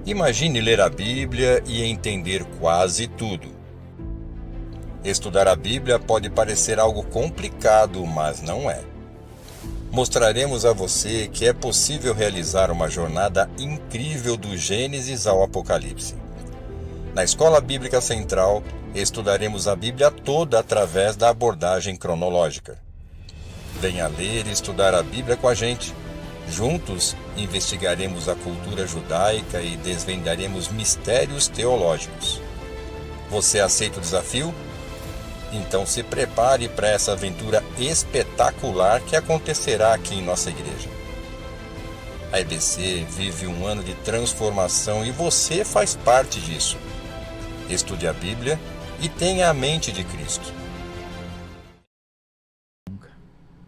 Imagine ler a Bíblia e entender quase tudo. Estudar a Bíblia pode parecer algo complicado, mas não é. Mostraremos a você que é possível realizar uma jornada incrível do Gênesis ao Apocalipse. Na Escola Bíblica Central, estudaremos a Bíblia toda através da abordagem cronológica. Venha ler e estudar a Bíblia com a gente. Juntos, investigaremos a cultura judaica e desvendaremos mistérios teológicos. Você aceita o desafio? Então se prepare para essa aventura espetacular que acontecerá aqui em nossa igreja. A EBC vive um ano de transformação e você faz parte disso. Estude a Bíblia e tenha a mente de Cristo.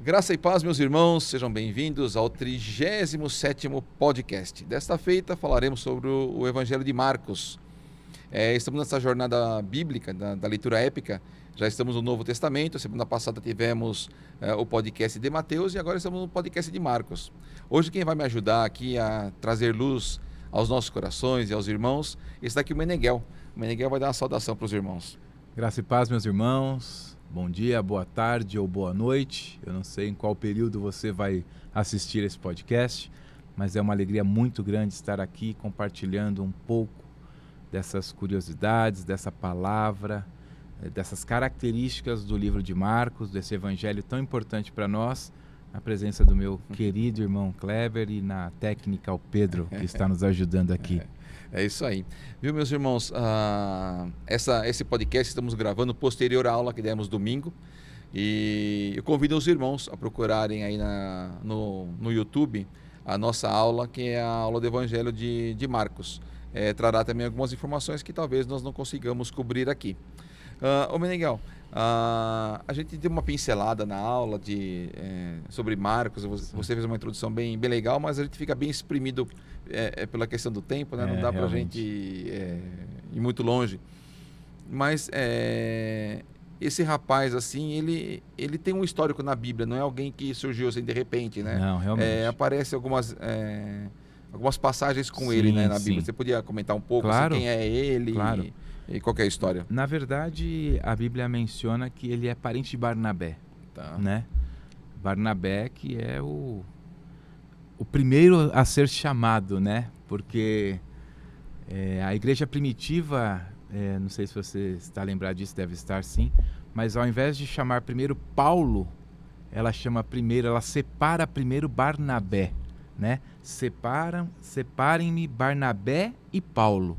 Graça e paz, meus irmãos, sejam bem-vindos ao 37º podcast. Desta feita falaremos sobre o Evangelho de Marcos. Estamos nessa jornada bíblica, da leitura épica, já estamos no Novo Testamento. Semana passada tivemos o podcast de Mateus e agora estamos no podcast de Marcos. Hoje quem vai me ajudar aqui a trazer luz aos nossos corações e aos irmãos, está aqui o Meneghel. O Meneghel vai dar uma saudação para os irmãos. Graça e paz, meus irmãos. Bom dia, boa tarde ou boa noite. Eu não sei em qual período você vai assistir esse podcast, mas é uma alegria muito grande estar aqui compartilhando um pouco dessas curiosidades, dessa palavra, dessas características do livro de Marcos, desse evangelho tão importante para nós, na presença do meu querido irmão Kleber e na técnica o Pedro, que está nos ajudando aqui. É isso aí. Viu, meus irmãos, esse podcast estamos gravando posterior à aula que demos domingo, e eu convido os irmãos a procurarem aí no YouTube a nossa aula, que é a aula do Evangelho de Marcos. Trará também algumas informações que talvez nós não consigamos cobrir aqui. Ô Meneghel, a gente deu uma pincelada na aula sobre Marcos. Você fez uma introdução bem legal, mas a gente fica bem exprimido pela questão do tempo, né? Não dá para a gente ir muito longe. Mas esse rapaz, assim, ele tem um histórico na Bíblia, não é alguém que surgiu assim de repente, né? Não, realmente. Aparece algumas passagens com ele, né, na Bíblia. Você podia comentar um pouco, claro, assim, quem é ele? Claro. E qual que é a história? Na verdade, a Bíblia menciona que ele é parente de Barnabé, né? Barnabé, que é o primeiro a ser chamado, né? Porque a igreja primitiva, não sei se você está lembrado disso, deve estar sim, mas ao invés de chamar primeiro Paulo, ela separa primeiro Barnabé, né? Separem-me Barnabé e Paulo.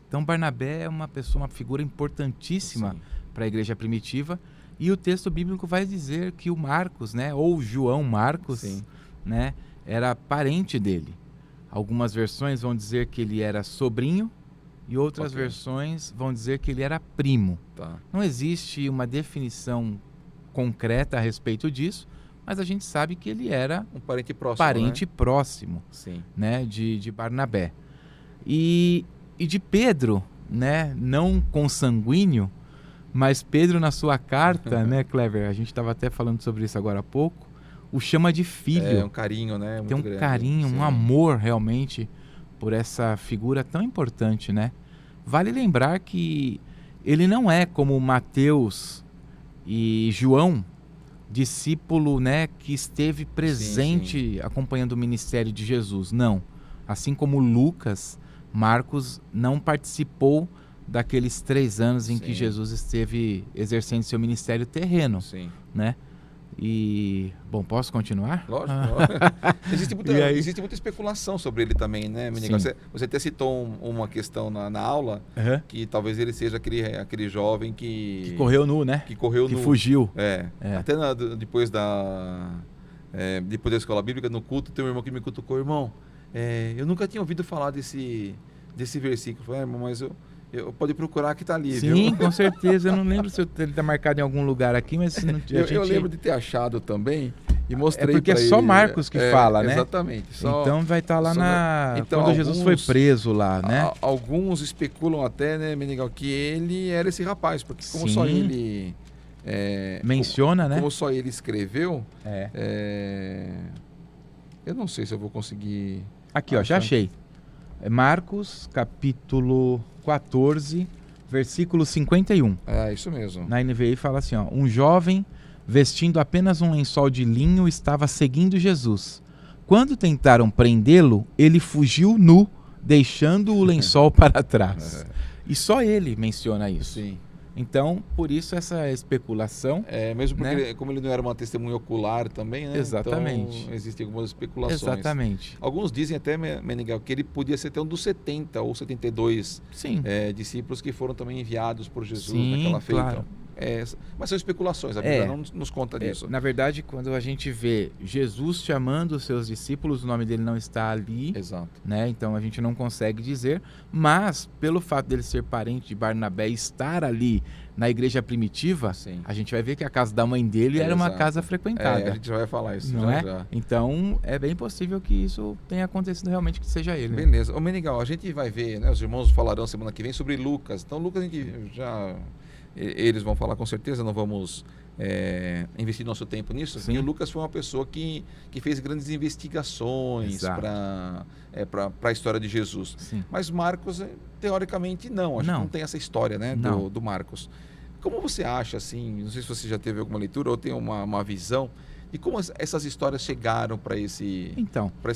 Então Barnabé é uma figura importantíssima para a igreja primitiva, e o texto bíblico vai dizer que o Marcos, né, ou João Marcos, né, era parente dele. Algumas versões vão dizer que ele era sobrinho e outras versões vão dizer que ele era primo. Não existe uma definição concreta a respeito disso, mas a gente sabe que ele era um parente próximo, né, de Barnabé. E de Pedro, né, não consanguíneo, mas Pedro na sua carta, né, Kleber, a gente estava até falando sobre isso agora há pouco, o chama de filho. É um carinho, né? Tem um grande carinho, um amor realmente por essa figura tão importante, né? Vale lembrar que ele não é como Mateus e João, discípulo, né, que esteve presente acompanhando o ministério de Jesus. Não. Assim como Lucas, Marcos não participou daqueles 3 anos em que Jesus esteve exercendo seu ministério terreno, né? E, bom, posso continuar? Lógico. Existe muita especulação sobre ele também, né, Meneghel? Você até citou uma questão na aula, que talvez ele seja aquele jovem que correu nu, né? Que fugiu. Até depois da escola bíblica, no culto, tem um irmão que me cutucou: irmão, eu nunca tinha ouvido falar desse versículo. Eu falei, irmão, mas Pode procurar que está ali, Sim, viu? com certeza. Eu não lembro se ele está marcado em algum lugar aqui, mas se não, eu lembro de ter achado também e mostrei porque pra é só ele. Marcos que fala, né? Exatamente. Então vai estar lá Então, quando Jesus foi preso lá, né? Alguns especulam até, né, Menegal, que ele era esse rapaz, porque como só ele... menciona, né? Como só ele escreveu, É. eu não sei se eu vou conseguir... Aqui, ó, já achei. É Marcos, capítulo 14, versículo 51. É, isso mesmo. Na NVI fala assim, ó: um jovem vestindo apenas um lençol de linho estava seguindo Jesus. Quando tentaram prendê-lo, ele fugiu nu, deixando o lençol para trás. E só ele menciona isso. Sim. Então, por isso essa especulação. Mesmo porque, né? como ele não era uma testemunha ocular também, né? Exatamente. Então, existem algumas especulações. Exatamente. Alguns dizem até, Menegal, que ele podia ser até um dos 70 ou 72 Sim. discípulos que foram também enviados por Jesus Sim, naquela feita. claro. Mas são especulações, a Bíblia não nos conta disso. Na verdade, quando a gente vê Jesus chamando os seus discípulos, o nome dele não está ali. Exato. Né? Então a gente não consegue dizer, mas pelo fato dele ser parente de Barnabé e estar ali na igreja primitiva, Sim. a gente vai ver que a casa da mãe dele era uma casa frequentada. A gente já vai falar isso. Não já. Então é bem possível que isso tenha acontecido realmente, que seja ele. Né? Beleza. Ô Menegal, a gente vai ver, né? Os irmãos falarão semana que vem sobre Lucas. Então Lucas a gente já... Eles vão falar com certeza, não vamos investir nosso tempo nisso. Sim. E o Lucas foi uma pessoa que fez grandes investigações para a história de Jesus. Sim. Mas Marcos, teoricamente, não. Acho que não tem essa história, né, do Marcos. Como você acha, assim, não sei se você já teve alguma leitura ou tem uma visão de como essas histórias chegaram para esse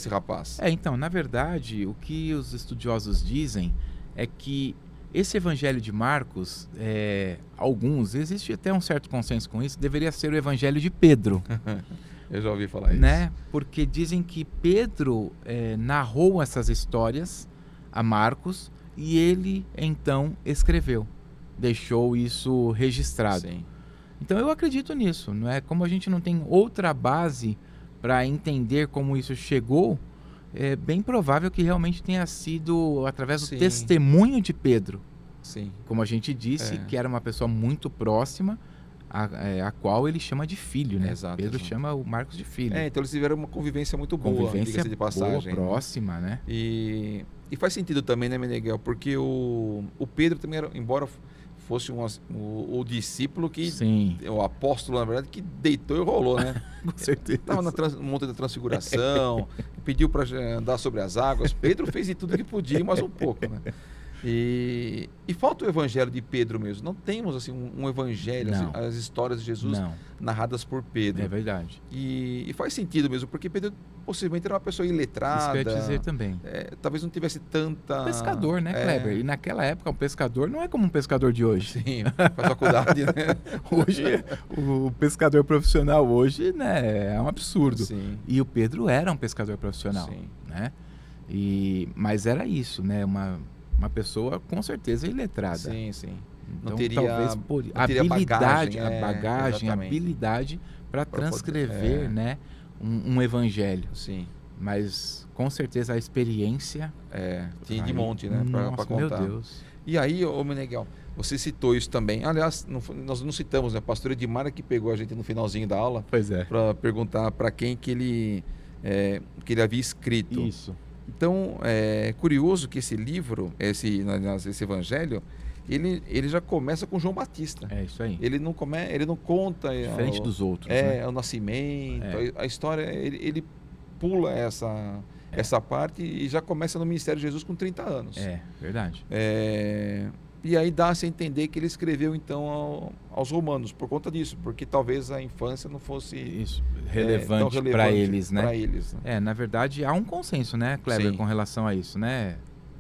rapaz? Então, na verdade, o que os estudiosos dizem é que esse evangelho de Marcos, existe até um certo consenso com isso, deveria ser o evangelho de Pedro. Eu já ouvi falar isso. Né? Porque dizem que Pedro narrou essas histórias a Marcos e ele então escreveu, deixou isso registrado. Sim. Então eu acredito nisso, não é? Como a gente não tem outra base para entender como isso chegou, é bem provável que realmente tenha sido através do testemunho de Pedro. Sim. Como a gente disse, que era uma pessoa muito próxima, a qual ele chama de filho, né? Exato, Pedro chama o Marcos de filho. Então eles tiveram uma convivência muito boa, diga-se de passagem. Boa, próxima, né? E faz sentido também, né, Meneghel? Porque o Pedro também era, embora fosse o discípulo que... Sim. O apóstolo, na verdade, que deitou e rolou, né? Com certeza. Estava no Monte da Transfiguração, pediu para andar sobre as águas. Pedro fez de tudo que podia, mais um pouco, né? E falta o evangelho de Pedro mesmo. Não temos assim um evangelho, as histórias de Jesus narradas por Pedro. É verdade. E faz sentido mesmo, porque Pedro possivelmente era uma pessoa iletrada. Isso que eu ia dizer também. Talvez não tivesse tanta... Pescador, né, Kleber? E naquela época, um pescador não é como um pescador de hoje. Sim, faz faculdade, né? Hoje, o pescador profissional hoje, né, é um absurdo. Sim. E o Pedro era um pescador profissional, Sim. né? Mas era isso, né? Uma pessoa com certeza iletrada. Sim, sim. Então, não teria, talvez por não teria habilidade, bagagem, a habilidade para transcrever, né, um evangelho. Sim. Mas com certeza a experiência tinha de monte, né, para contar. Meu Deus. E aí, ô Meneghel, você citou isso também. Aliás, nós não citamos, né? A pastora Edmara que pegou a gente no finalzinho da aula. Pois é. Para perguntar para quem que ele havia escrito. Isso. Então, é curioso que esse livro, esse evangelho, ele já começa com João Batista. É isso aí. Ele não conta... Diferente dos outros, né? O nascimento, a história, ele pula essa parte e já começa no ministério de Jesus com 30 anos. Verdade. E aí dá-se a entender que ele escreveu então aos romanos por conta disso, porque talvez a infância não fosse relevante para eles, né? Para eles. Né? Na verdade há um consenso, né, Kleber, Sim. com relação a isso, né?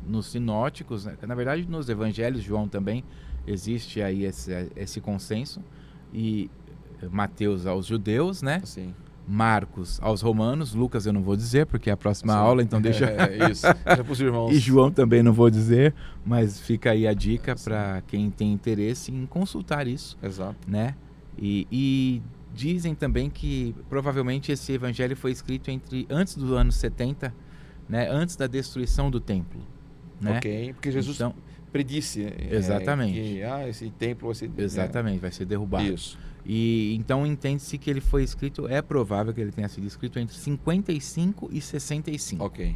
Nos sinóticos, né? Na verdade nos evangelhos, João também existe aí esse consenso, e Mateus aos judeus, né? Sim. Marcos aos romanos, Lucas eu não vou dizer porque é a próxima aula, então deixa... Isso, deixa para os irmãos. E João também não vou dizer, mas fica aí a dica para quem tem interesse em consultar isso. Exato. Né? E dizem também que provavelmente esse evangelho foi escrito antes do ano 70, né? Antes da destruição do templo. Né? Ok, porque Jesus predisse Exatamente. que esse templo vai ser... Exatamente, vai ser derrubado. Isso. E então entende-se que ele foi escrito, é provável que ele tenha sido escrito entre 55 e 65. Ok.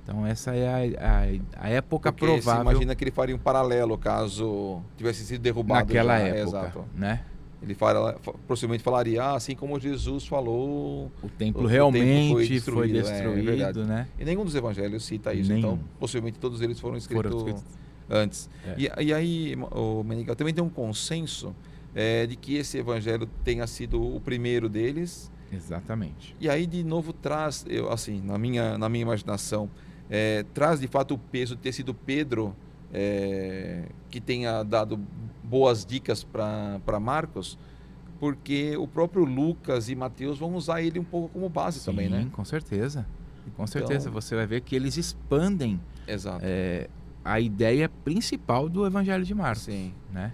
Então essa é a época Porque provável. você imagina que ele faria um paralelo caso tivesse sido derrubado naquela já. época, Exato. né? Ele possivelmente falaria, assim como Jesus falou, O templo o realmente templo foi é verdade. destruído, né? E nenhum dos evangelhos cita isso, Nenhum. então possivelmente todos eles foram escritos antes. É. E aí, o Meneghel, também tem um consenso de que esse evangelho tenha sido o primeiro deles. Exatamente. E aí de novo traz, assim, na minha imaginação, traz de fato o peso de ter sido Pedro que tenha dado boas dicas para Marcos, porque o próprio Lucas e Mateus vão usar ele um pouco como base. Sim, também, né? Com certeza. Com Então, certeza. Você vai ver que eles expandem exato. A ideia principal do Evangelho de Marcos. Sim. Né?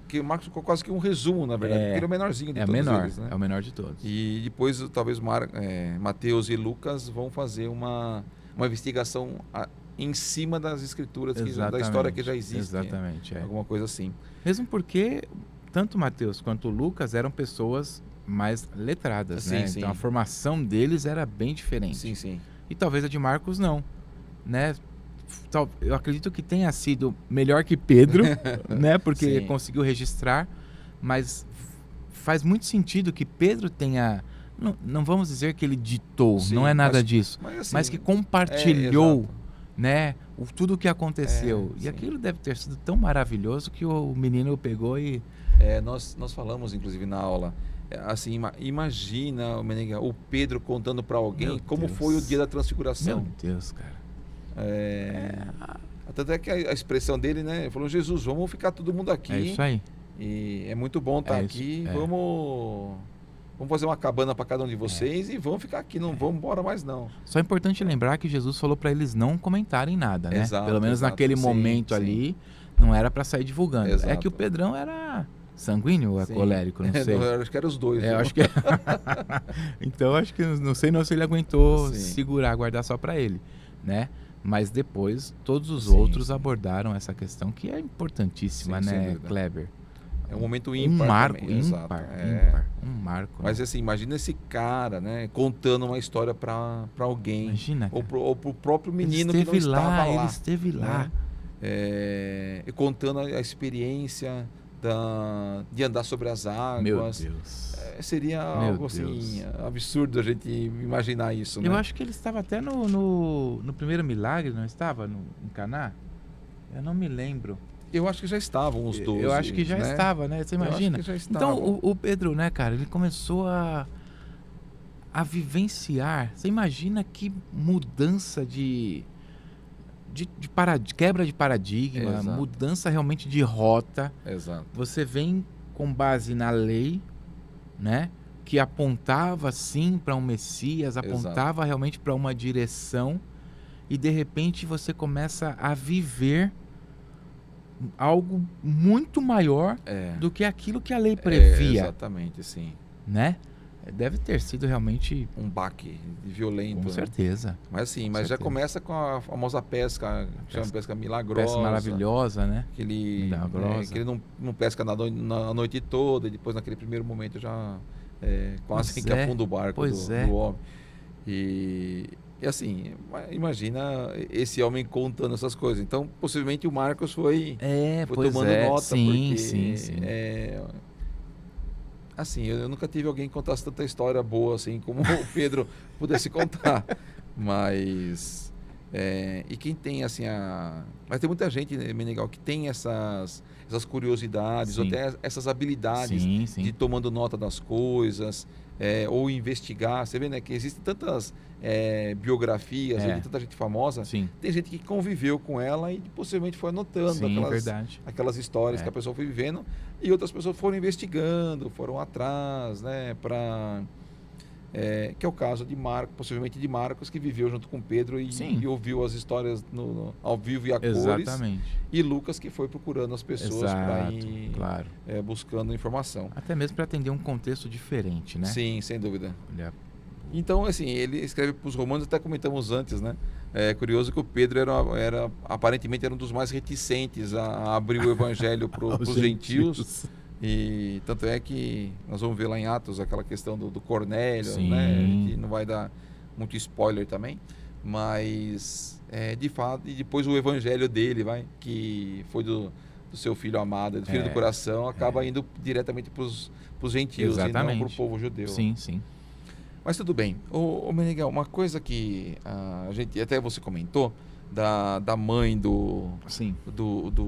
Que o Marcos ficou quase que um resumo, na verdade, porque ele é o menorzinho de todos eles. Né? É o menor de todos. E depois, talvez, Mateus e Lucas vão fazer uma investigação em cima das escrituras, da história que já existe. Exatamente. Alguma coisa assim. Mesmo porque tanto Mateus quanto Lucas eram pessoas mais letradas, sim, né? Sim. Então a formação deles era bem diferente. Sim, sim. E talvez a de Marcos não, né? Eu acredito que tenha sido melhor que Pedro, né? Porque conseguiu registrar, mas faz muito sentido que Pedro tenha... Não vamos dizer que ele ditou, sim, não é nada disso, mas que compartilhou, né? Tudo o que aconteceu. E aquilo deve ter sido tão maravilhoso que o menino pegou e... Nós falamos, inclusive, na aula, assim, imagina o Pedro contando para alguém como foi o dia da transfiguração. Meu Deus, cara. Até que a expressão dele, né? Ele falou, Jesus, vamos ficar todo mundo aqui. É isso aí. E é muito bom estar aqui. Vamos fazer uma cabana para cada um de vocês e vamos ficar aqui, não vamos embora mais não. Só é importante lembrar que Jesus falou para eles não comentarem nada, né? Exato, pelo menos naquele momento ali, não era para sair divulgando. Exato. É que o Pedrão era sanguíneo ou colérico, não sei. Eu acho que eram os dois. Eu acho que... Então, acho que não sei se ele aguentou segurar, guardar só para ele, né? Mas depois, todos os outros abordaram essa questão que é importantíssima, né, Kleber? É um momento ímpar. Um marco, também, ímpar. Um marco. Mas assim, imagina esse cara, né, contando uma história para alguém. Imagina, ou pro próprio menino que não estava lá. Ele esteve lá. E contando a experiência de andar sobre as águas. Meu Deus. Seria algo assim, absurdo a gente imaginar isso, né? Eu acho que ele estava até no primeiro milagre, não estava? Em Caná? Eu não me lembro. Eu acho que já estavam os 12. Eu acho que já estava, né? Você imagina? Então, o Pedro, né, cara, ele começou a vivenciar. Você imagina que mudança de quebra de paradigma, mudança realmente de rota. Exato. Você vem com base na lei, né? Que apontava sim para um Messias, apontava realmente para uma direção, e de repente você começa a viver algo muito maior do que aquilo que a lei previa. Exatamente, sim. Né? Deve ter sido realmente um baque violento. Com certeza. Mas assim, já começa com a famosa pesca, chama pesca milagrosa. Pesca maravilhosa, né? Que ele não pesca na noite toda, e depois naquele primeiro momento já quase que afunda o barco do homem. E assim, imagina esse homem contando essas coisas. Então, possivelmente o Marcos foi tomando nota. Sim, porque, sim. Assim, eu nunca tive alguém que contasse tanta história boa assim como o Pedro pudesse contar. Mas... e quem tem assim Mas tem muita gente, né, Meneghel, que tem essas curiosidades, ou até essas habilidades de tomando nota das coisas, ou investigar. Você vê, né, que existem tantas biografias, de tanta gente famosa. Tem gente que conviveu com ela e possivelmente foi anotando aquelas histórias que a pessoa foi vivendo, e outras pessoas foram investigando, foram atrás, né, que é o caso de Marcos, possivelmente de Marcos, que viveu junto com Pedro e ouviu as histórias ao vivo e a cores. E Lucas, que foi procurando as pessoas para ir buscando informação. Até mesmo para atender um contexto diferente, né? Sim, sem dúvida. Então, assim, ele escreve para os romanos, até comentamos antes, né? É curioso que o Pedro aparentemente era um dos mais reticentes a abrir o evangelho para os gentios. E tanto é que nós vamos ver lá em Atos aquela questão do Cornélio, né? Que não vai dar muito spoiler também, mas de fato, e depois o evangelho dele, que foi do seu filho amado, do filho do coração, acaba indo diretamente para os gentios. Exatamente. E não para o povo judeu. Sim, sim. Mas tudo bem. Ô Meneghel, uma coisa que a gente, até você comentou, da mãe do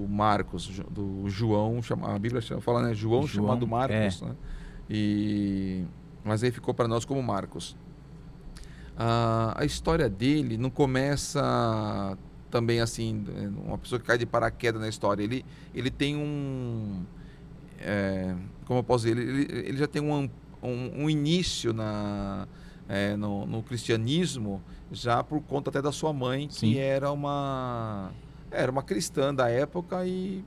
Marcos, do João, a Bíblia fala, né? João chamado Marcos, né? Mas aí ficou para nós como Marcos. A história dele não começa também assim, uma pessoa que cai de paraquedas na história. Ele tem como eu posso dizer, ele já tem um início no cristianismo, já por conta até da sua mãe, que era uma cristã da época e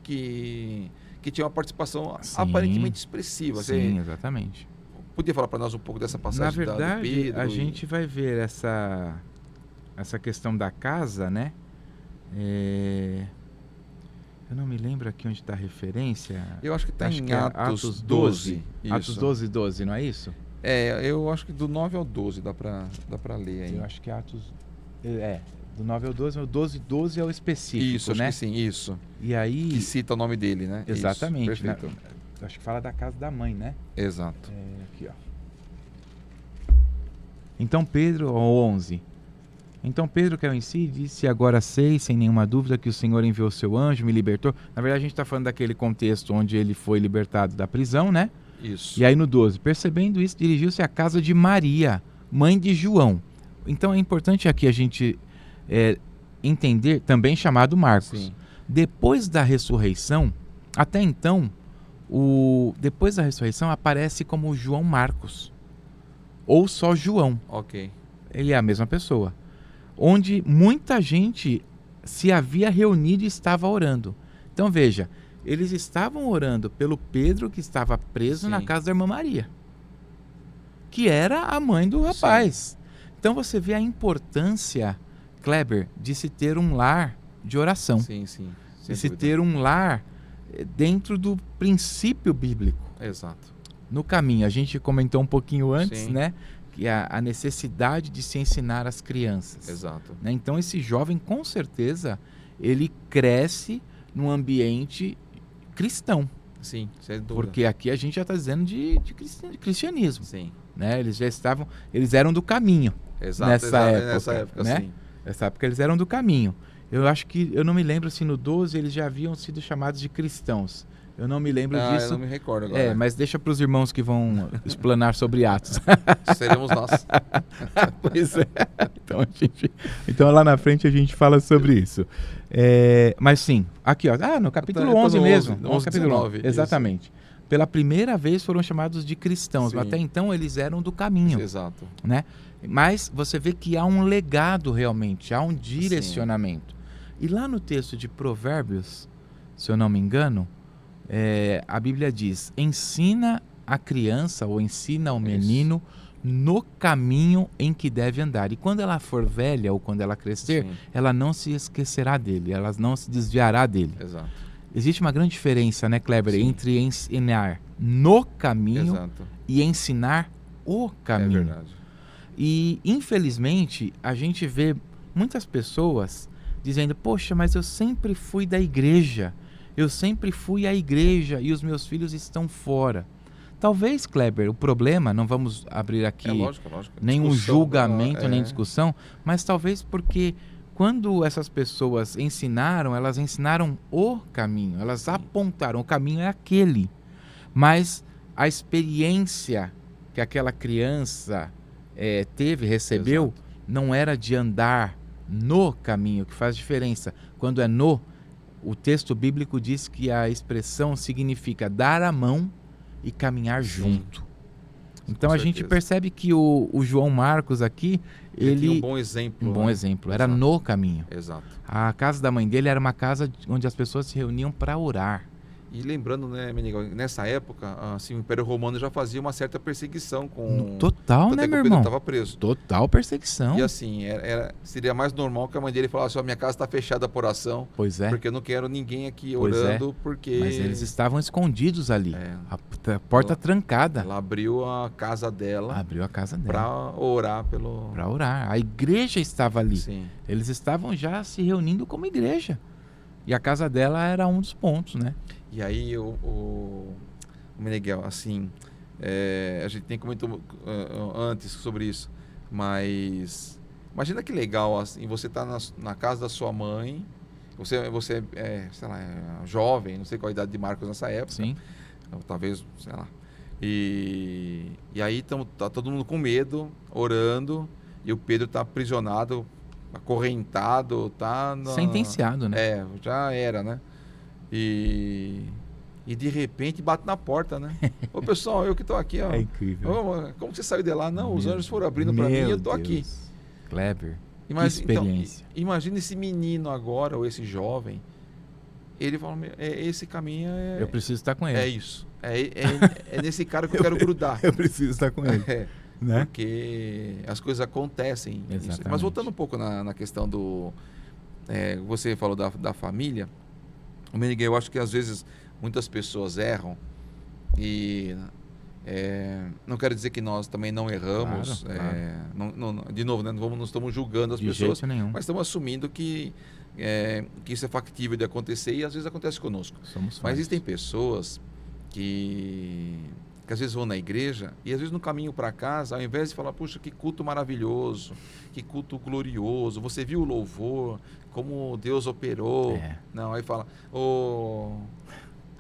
que tinha uma participação aparentemente expressiva. Sim, exatamente. Podia falar para nós um pouco dessa passagem? Na verdade, do Pedro a gente vai ver essa questão da casa, né? Eu não me lembro aqui onde está a referência. Eu acho que está em Atos 12. Atos 12, não é isso? Eu acho que do 9 ao 12 dá para ler aí. Eu acho que Atos... do 9 ao 12, o 12 é o específico, isso, né? Acho que sim, isso. E aí... Que cita o nome dele, né? Exatamente. Isso, perfeito. Acho que fala da casa da mãe, né? Exato. Aqui, ó. Então Pedro, 11. Então Pedro caiu em si e disse: agora sei, sem nenhuma dúvida, que o Senhor enviou seu anjo, me libertou. Na verdade, a gente está falando daquele contexto onde ele foi libertado da prisão, né? Isso. E aí no 12, percebendo isso, dirigiu-se à casa de Maria, mãe de João. Então é importante aqui a gente entender, também chamado Marcos. Sim. Depois da ressurreição, até então, depois da ressurreição aparece como João Marcos. Ou só João. Ok. Ele é a mesma pessoa. Onde muita gente se havia reunido e estava orando. Então veja, eles estavam orando pelo Pedro que estava preso na casa da irmã Maria, que era a mãe do rapaz. Então você vê a importância, Kleber, de se ter um lar de oração. Sim. De se ter um lar dentro do princípio bíblico. Exato. No caminho, a gente comentou um pouquinho antes, né? Que a necessidade de se ensinar às crianças. Exato. Né? Então esse jovem, com certeza, ele cresce num ambiente cristão. Sim, sem dúvida. Porque aqui a gente já está dizendo de cristianismo. Sim. Né? Eles eram do caminho. Exato, nessa época, né? sim. Nessa época eles eram do caminho. Eu acho que, eu não me lembro se no 12 eles já haviam sido chamados de cristãos. Eu não me lembro disso. Eu não me recordo agora. Mas deixa para os irmãos que vão explanar sobre Atos. Seremos nós. Pois é. Então lá na frente a gente fala sobre isso. Mas sim, aqui ó. No capítulo 11 mesmo. 11, capítulo 19. Exatamente. Isso. Pela primeira vez foram chamados de cristãos, mas até então eles eram do caminho. Exato. Né? Mas você vê que há um legado realmente, há um direcionamento. E lá no texto de Provérbios, se eu não me engano, a Bíblia diz: ensina a criança ou ensina ao menino no caminho em que deve andar. E quando ela for velha ou quando ela crescer, ela não se esquecerá dele, ela não se desviará dele. Exato. Existe uma grande diferença, né, Kleber, entre ensinar no caminho e ensinar o caminho. É verdade. E, infelizmente, a gente vê muitas pessoas dizendo: poxa, mas eu sempre fui da igreja. Eu sempre fui à igreja e os meus filhos estão fora. Talvez, Kleber, o problema, não vamos abrir aqui lógico. nenhum julgamento, nem discussão, mas talvez porque quando essas pessoas ensinaram, elas ensinaram o caminho, elas apontaram, o caminho é aquele. Mas a experiência que aquela criança recebeu, não era de andar no caminho, que faz diferença. Quando é no, o texto bíblico diz que a expressão significa dar a mão e caminhar junto. Então a gente percebe que o João Marcos aqui, ele um bom exemplo. Um bom exemplo, era no caminho. Exato. A casa da mãe dele era uma casa onde as pessoas se reuniam para orar. E lembrando, né, Meneghel, nessa época, assim, o Império Romano já fazia uma certa perseguição com... Total, Tanto né, é que meu o Pedro irmão? estava preso. Total perseguição. E assim, seria mais normal que a mãe dele falasse, minha casa está fechada por oração, Pois é. porque eu não quero ninguém aqui Pois orando, porque... Mas eles estavam escondidos ali. É. A porta trancada. Ela abriu a casa dela Abriu a casa dela. para orar pelo... Para orar. A igreja estava ali. Sim. Eles estavam já se reunindo como igreja. E a casa dela era um dos pontos, né? E aí o Meneghel, assim, a gente nem comentou antes sobre isso, mas imagina que legal, assim, você tá na casa da sua mãe, você sei lá, jovem, não sei qual a idade de Marcos nessa época, Sim. talvez, sei lá, e aí tá todo mundo com medo, orando, e o Pedro tá aprisionado, acorrentado, tá... Sentenciado, né? Já era, né? E de repente bate na porta, né? Ô pessoal, eu que tô aqui, ó. É incrível. Como você saiu de lá? Não, os anjos foram abrindo para mim e eu tô aqui. Clever. Que Experiência. experiência. Imagina esse menino agora, ou esse jovem, ele fala, esse caminho Eu preciso estar com ele. É isso. É nesse cara que eu quero grudar. Eu preciso estar com ele. Né? Porque as coisas acontecem. Exatamente. Mas voltando um pouco na questão do... você falou da família. O Meneghel, eu acho que às vezes muitas pessoas erram e não quero dizer que nós também não erramos. Claro. De novo, né, não estamos julgando as De pessoas, jeito nenhum. mas estamos assumindo que isso é factível de acontecer e às vezes acontece conosco. Mas existem pessoas que às vezes vão na igreja e às vezes no caminho para casa, ao invés de falar, puxa, que culto maravilhoso, que culto glorioso, você viu o louvor, como Deus operou. Não, aí fala,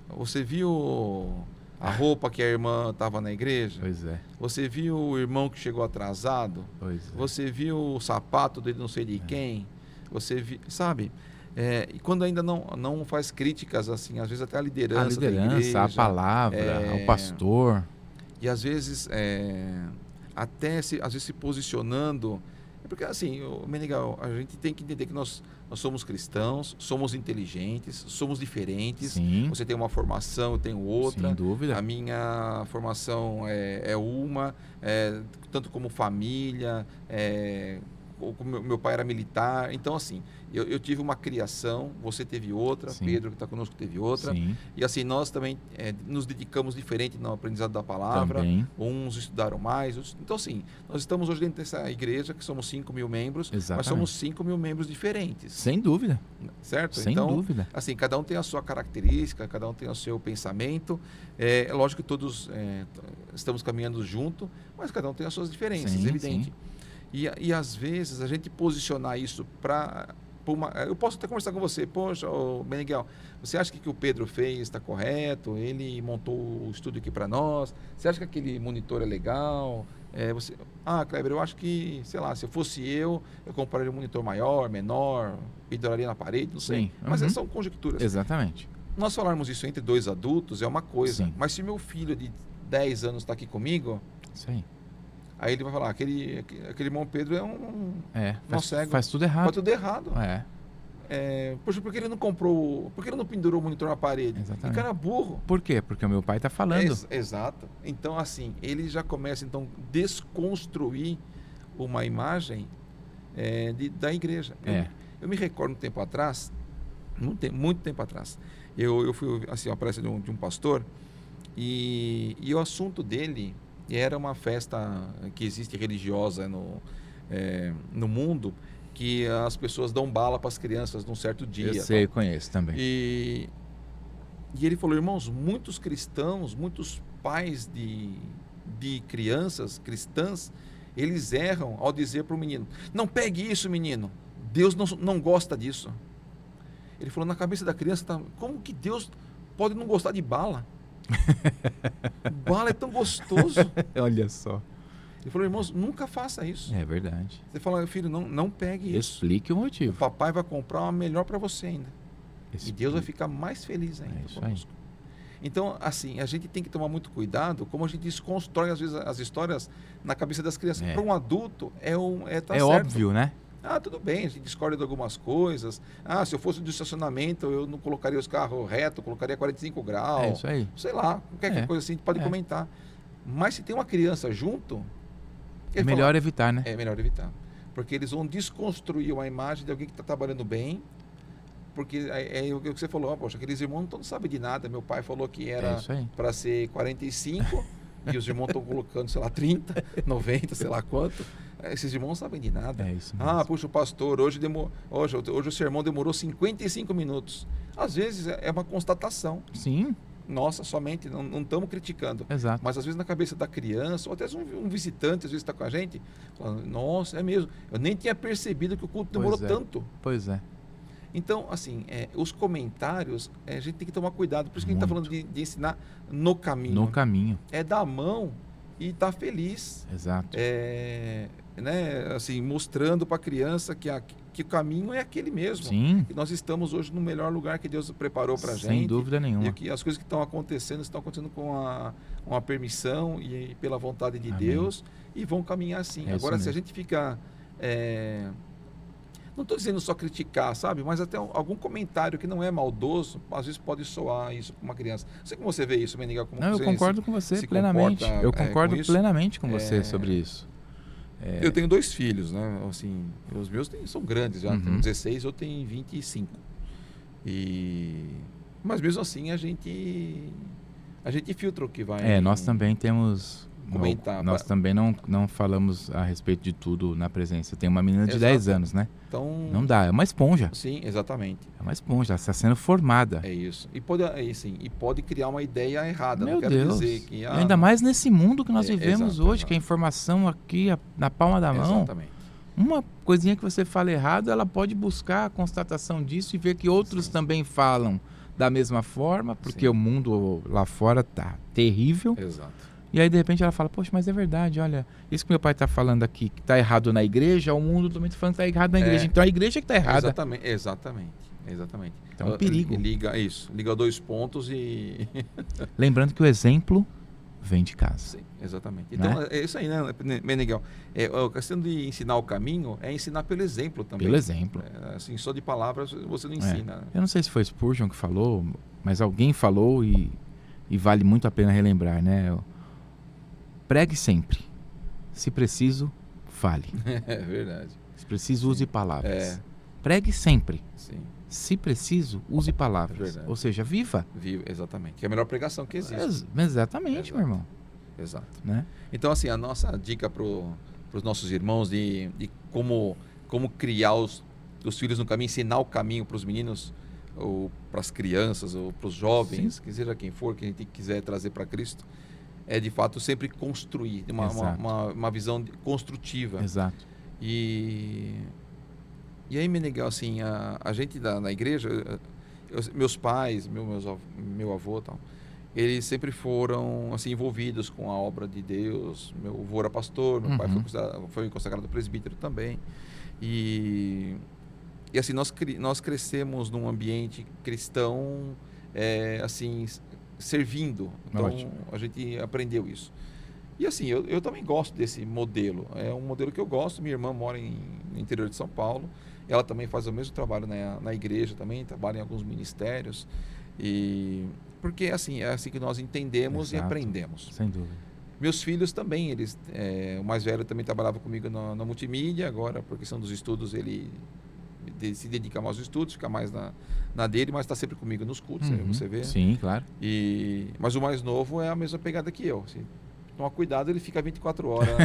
você viu a roupa que a irmã estava na igreja? Pois é. Você viu o irmão que chegou atrasado? Pois é. Você viu o sapato dele não sei de quem? Você viu, sabe? E quando ainda não faz críticas, assim, às vezes até a liderança da igreja, a palavra, o pastor. E às vezes, até às vezes se posicionando. Porque assim, Meneghel, a gente tem que entender que nós somos cristãos, somos inteligentes, somos diferentes. Sim. Você tem uma formação, eu tenho outra. Sem dúvida. A minha formação é uma, tanto como família, meu pai era militar. Então, assim, eu tive uma criação, você teve outra, Sim. Pedro que está conosco teve outra. Sim. E assim, nós também nos dedicamos diferente no aprendizado da palavra. Também. Uns estudaram mais. Então, assim, nós estamos hoje dentro dessa igreja, que somos 5.000 membros, Exatamente. mas somos 5.000 membros diferentes. Sem dúvida. Certo? Sem então, dúvida. assim, cada um tem a sua característica, cada um tem o seu pensamento. É lógico que todos estamos caminhando junto, mas cada um tem as suas diferenças, Sim, evidente. sim. E às vezes a gente posicionar isso para eu posso até conversar com você, poxa, Meneghel, você acha que o Pedro fez está correto? Ele montou o estúdio aqui para nós? Você acha que aquele monitor é legal? Kleber, eu acho que, sei lá, se eu fosse eu compraria um monitor maior, menor, penduraria na parede, não sei. Sim. Mas são conjecturas. Exatamente. Nós falarmos isso entre dois adultos é uma coisa, Sim. mas se meu filho de 10 anos está aqui comigo, Isso aí. aí ele vai falar, aquele irmão Pedro é um cego. Faz tudo errado. Faz tudo errado. Poxa, por que ele não comprou, por que ele não pendurou o monitor na parede? Exatamente. E cara burro. Por quê? Porque o meu pai está falando. Exato. Então, assim, ele já começa, então, desconstruir uma imagem da igreja. Eu me recordo um tempo atrás, muito tempo atrás, eu fui assim, a palestra de um pastor e o assunto dele era uma festa que existe religiosa no mundo, que as pessoas dão bala para as crianças num certo dia. Eu sei, conheço também. E ele falou, irmãos, muitos cristãos, muitos pais de crianças cristãs, eles erram ao dizer para o menino, não pegue isso, menino, Deus não gosta disso. Ele falou, na cabeça da criança, como que Deus pode não gostar de bala? Bala é tão gostoso. Olha só. Ele falou, irmãos, nunca faça isso. É verdade. Você fala, filho, não pegue isso. Explique o O motivo. papai vai comprar uma melhor para você ainda. Explique. E Deus vai ficar mais feliz ainda conosco. Então, assim, a gente tem que tomar muito cuidado como a gente desconstrói, às vezes, as histórias na cabeça das crianças. Para um adulto, tá certo. Óbvio, né? Ah, tudo bem, a gente discorda de algumas coisas. Ah, se eu fosse do estacionamento, eu não colocaria os carros reto, colocaria 45 graus. É isso aí. Sei lá, qualquer coisa assim, a gente pode comentar. Mas se tem uma criança junto... É melhor evitar, né? É melhor evitar. Porque eles vão desconstruir uma imagem de alguém que está trabalhando bem. Porque é o que você falou, poxa, aqueles irmãos não sabem de nada. Meu pai falou que era para ser 45 e os irmãos estão colocando, sei lá, 30, 90, sei lá quanto. Esses irmãos não sabem de nada. É isso mesmo. Ah, puxa, o pastor, hoje o sermão demorou 55 minutos. Às vezes é uma constatação. Sim. Nossa, somente, não estamos criticando. Exato. Mas às vezes na cabeça da criança, ou até um visitante, às vezes está com a gente, falando, nossa, é mesmo, eu nem tinha percebido que o culto demorou tanto. Pois é. Então, assim, os comentários, a gente tem que tomar cuidado. Por isso que a gente está falando de ensinar no caminho. No caminho. É dar a mão e estar feliz. Exato. Né, assim, mostrando para a criança que o caminho é aquele mesmo. Sim. Que nós estamos hoje no melhor lugar que Deus preparou para a gente. Sem dúvida nenhuma. E que as coisas que estão acontecendo com uma permissão e pela vontade de Deus e vão caminhar assim. Agora, se a gente fica... não estou dizendo só criticar, sabe? Mas até algum comentário que não é maldoso, às vezes pode soar isso para uma criança. Não sei como você vê isso, Meneghel. Não, eu concordo com você plenamente. Eu concordo plenamente com você sobre isso. Eu tenho 2 filhos, né? Assim, os meus são grandes já, tem 16, eu tenho 25. Mas mesmo assim a gente filtra o que vai... nós também temos... comentar. Nós também não falamos a respeito de tudo na presença. Tem uma menina de 10 anos, né? Então, não dá, é uma esponja. Sim, exatamente. É uma esponja, ela está sendo formada. É isso. E pode criar uma ideia errada. Meu não quero Deus. dizer que... E ainda mais nesse mundo que nós vivemos hoje, que a informação aqui na palma da mão. Exatamente. Uma coisinha que você fala errado, ela pode buscar a constatação disso e ver que outros também falam da mesma forma, porque o mundo lá fora tá terrível. Exato. E aí, de repente, ela fala, poxa, mas é verdade, olha, isso que meu pai está falando aqui, que está errado na igreja, o mundo também está falando que está errado na igreja. Então, a igreja que está errada. Exatamente. Então, é um perigo. Liga 2 pontos e... Lembrando que o exemplo vem de casa. Sim, exatamente. Então, é isso aí, né, Meneghel? A questão de ensinar o caminho é ensinar pelo exemplo também. Pelo exemplo. Assim, só de palavras você não ensina. Eu não sei se foi Spurgeon que falou, mas alguém falou e vale muito a pena relembrar, né? Pregue sempre. Se preciso, fale. É verdade. Se preciso, use palavras. Pregue sempre. Sim. Se preciso, use palavras. Ou seja, viva. Viva, exatamente. Que é a melhor pregação que existe. Exatamente, meu irmão. Exato. Né? Então, assim, a nossa dica para os nossos irmãos de como criar os filhos no caminho, ensinar o caminho para os meninos, ou para as crianças, ou para os jovens, que seja quem for, que a gente quiser trazer para Cristo, é de fato sempre construir uma visão construtiva. Exato. E aí, Meneghel, assim, a gente na igreja, meus pais, meu avô, tal, eles sempre foram assim envolvidos com a obra de Deus. Meu avô era pastor, meu pai foi consagrado presbítero também. E assim, nós crescemos num ambiente cristão, assim, servindo. Então, a gente aprendeu isso. E assim, eu também gosto desse modelo. É um modelo que eu gosto. Minha irmã mora no interior de São Paulo. Ela também faz o mesmo trabalho na igreja também, trabalha em alguns ministérios. Porque assim, é assim que nós entendemos. Exato. E aprendemos. Sem dúvida. Meus filhos também, o mais velho também trabalhava comigo na multimídia. Agora, por questão dos estudos, ele se dedica mais aos estudos, fica mais na dele, mas está sempre comigo nos cultos, você vê. Sim, claro. Mas o mais novo é a mesma pegada que eu. Se tomar cuidado, ele fica 24 horas.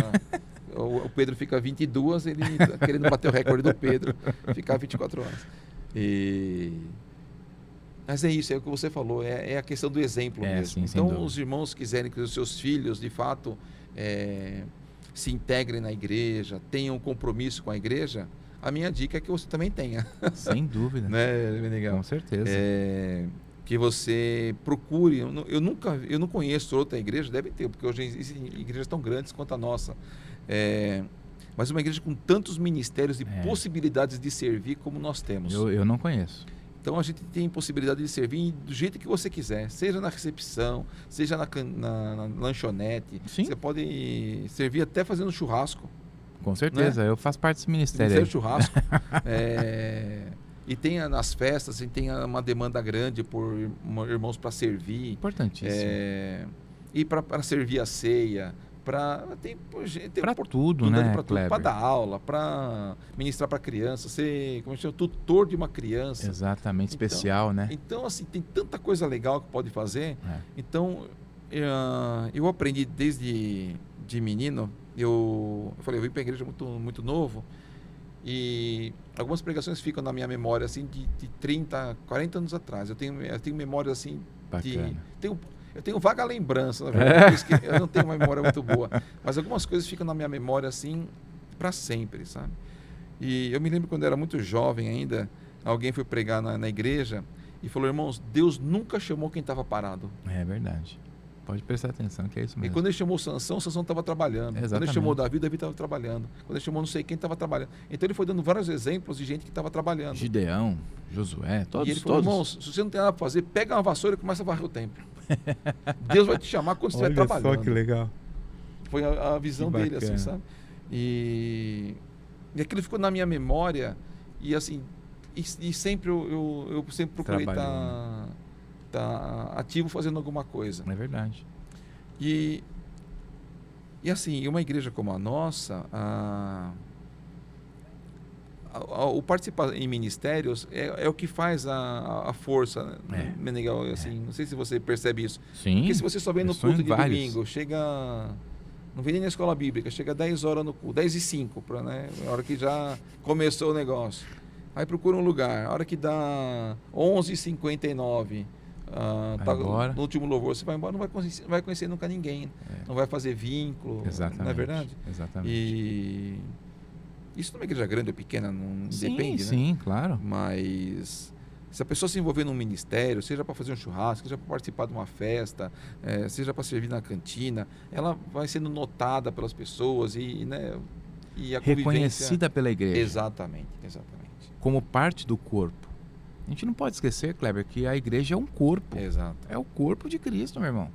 O Pedro fica 22, ele está querendo bater o recorde do Pedro, ficar 24 horas. Mas é isso, é o que você falou, é a questão do exemplo mesmo. Sim, então, os irmãos quiserem que os seus filhos, de fato, se integrem na igreja, tenham um compromisso com a igreja, a minha dica é que você também tenha. Sem dúvida. Né, Meneghel? Com certeza. Que você procure. Eu não conheço outra igreja, deve ter, porque hoje existem igrejas tão grandes quanto a nossa. Mas uma igreja com tantos ministérios e possibilidades de servir como nós temos. Eu não conheço. Então a gente tem possibilidade de servir do jeito que você quiser, seja na recepção, seja na lanchonete. Sim. Você pode servir até fazendo churrasco. Com certeza, eu faço parte desse ministério. Ministério Churrasco. E tem nas festas, assim, tem uma demanda grande por irmãos para servir. Importantíssimo. E para servir a ceia. Tem para tudo, né, para dar aula, para ministrar para criança, ser, como chama, tutor de uma criança. Exatamente, especial, né? Então, assim, tem tanta coisa legal que pode fazer. Então, eu aprendi desde de menino. Eu falei, eu vim para a igreja muito novo. E algumas pregações ficam na minha memória, assim, de 30, 40 anos atrás. Eu tenho memória, assim, eu tenho vaga lembrança, na verdade, eu não tenho uma memória muito boa, mas algumas coisas ficam na minha memória assim para sempre, sabe? E eu me lembro quando eu era muito jovem ainda, alguém foi pregar na igreja e falou, irmãos, Deus nunca chamou quem estava parado. É verdade. Pode prestar atenção que é isso mesmo. E quando ele chamou Sansão estava trabalhando. Exatamente. Quando ele chamou Davi estava trabalhando. Quando ele chamou não sei quem, estava trabalhando. Então ele foi dando vários exemplos de gente que estava trabalhando. Gideão, Josué, todos. E ele falou, irmãos, se você não tem nada para fazer, pega uma vassoura e começa a varrer o templo. Deus vai te chamar quando você estiver trabalhando. Olha só que legal. Foi a visão dele, assim, sabe? E aquilo ficou na minha memória e assim, e sempre eu sempre procurei estar ativo fazendo alguma coisa. É verdade. E assim, uma igreja como a nossa, o participar em ministérios é o que faz a força, Meneghel, assim, não sei se você percebe isso. Sim. Porque se você só vem no culto de domingo, não vem nem na escola bíblica, chega 10 horas no culto, 10h05, né? A hora que já começou o negócio. Aí procura um lugar, a hora que dá 11h59, tá no último louvor, você vai embora, não vai conhecer nunca ninguém, não vai fazer vínculo. Exatamente. Não é verdade? Exatamente. E isso numa igreja grande ou pequena, não depende, né? Sim, claro. Mas se a pessoa se envolver num ministério, seja para fazer um churrasco, seja para participar de uma festa, seja para servir na cantina, ela vai sendo notada pelas pessoas e a reconhecida pela igreja. Exatamente. Como parte do corpo. A gente não pode esquecer, Kleber, que a igreja é um corpo. Exato. É o corpo de Cristo, meu irmão.